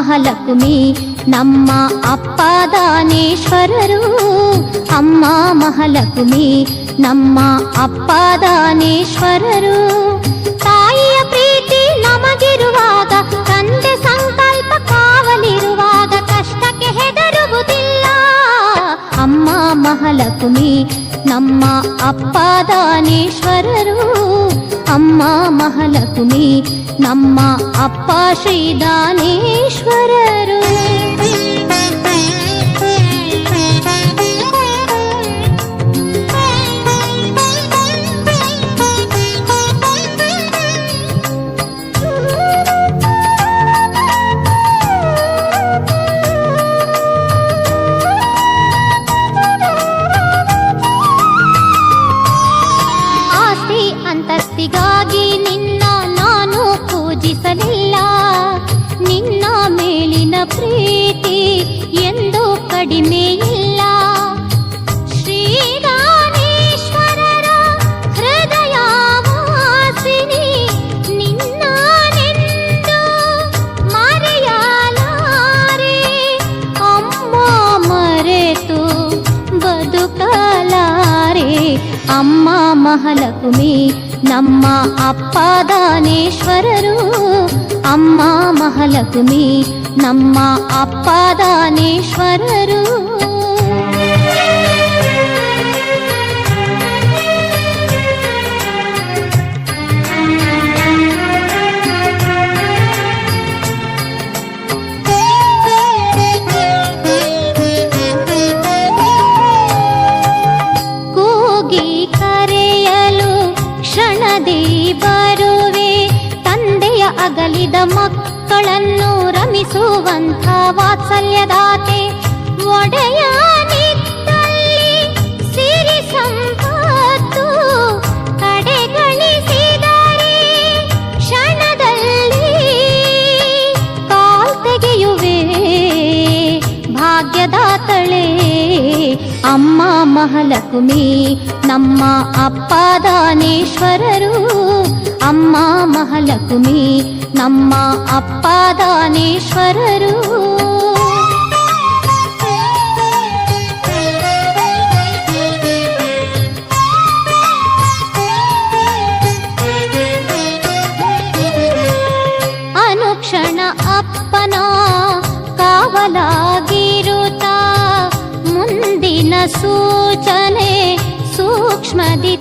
ಮಹಾಲಕ್ಷ್ಮಿ ನಮ್ಮ ಅಪ್ಪ ದಾನೇಶ್ವರರು. ಅಮ್ಮ ಮಹಾಲಕ್ಷ್ಮಿ ನಮ್ಮ ಅಪ್ಪ ದಾನೇಶ್ವರರು. ತಾಯಿಯ ಪ್ರೀತಿ ನಮಗಿರುವಾಗ, ತಂದೆ ಸಂಕಲ್ಪ ಕಾವಲಿರುವಾಗ ಕಷ್ಟಕ್ಕೆ ಹೆದರುವುದಿಲ್ಲ. ಅಮ್ಮ ಮಹಾಲಕ್ಷ್ಮಿ ನಮ್ಮ ಅಪ್ಪ ದಾನೇಶ್ವರರು. ಅಮ್ಮ ಮಹಾಲಕ್ಷ್ಮಿ ನಮ್ಮ ಅಪ್ಪ ಶ್ರೀ ದಾನೇಶ್ವರರು. ಅಂತಸ್ತಿಗಾಗಿ ನಿನ್ನ ನಾನು ಪೂಜಿಸಲಿಲ್ಲ. ನಿನ್ನ ಮೇಲಿನ ಪ್ರೀತಿ ಎಂದು ಕಡಿಮೆ ಇಲ್ಲ. ಶ್ರೀದಾನೇಶ್ವರರ ಹೃದಯ ವಾಸಿನಿ ನಿನ್ನನೆಂದು ಮರೆಯಲಾರೆ. ಅಮ್ಮ ಮರೆತು ಬದುಕಲಾರೆ. ಅಮ್ಮ ಮಹಾಲಕ್ಷ್ಮಿ ನಮ್ಮ ಅಪ್ಪ ದಾನೇಶ್ವರರು. ಅಮ್ಮ ಮಹಾಲಕ್ಷ್ಮಿ ನಮ್ಮ ಅಪ್ಪ ದಾನೇಶ್ವರರು. ಕ್ಷಣದಿ ಬರುವೆ ತಂದೆಯ ಅಗಲಿದ ಮಕ್ಕಳನ್ನು ರಮಿಸುವಂಥ ವಾತ್ಸಲ್ಯದಾತೆ. ಒಡೆಯ ನಿತ್ತಲ್ಲಿ ಸಿರಿ ಸಂಪತ್ತು ಕಡೆಗಣಿಸಿದರೆ ಕ್ಷಣದಲ್ಲಿ ಕಾಲ್ ತೆಗೆಯುವೆ ಭಾಗ್ಯದಾತಳೆ. ಅಮ್ಮ ಮಹಾಲಕ್ಷ್ಮಿ ನಮ್ಮ ಅಪ್ಪ ದಾನೇಶ್ವರರು. ಅಮ್ಮ ಮಹಾಲಕ್ಷ್ಮಿ ನಮ್ಮ ಅಪ್ಪ ದಾನೇಶ್ವರರು. ಅನುಕ್ಷಣ ಅಪ್ಪನ ಕಾವಲಾಗಿರುತ್ತಾ ಮುಂದಿನ ಸೂಚನೆ ಸೂಕ್ಷ್ಮದಿ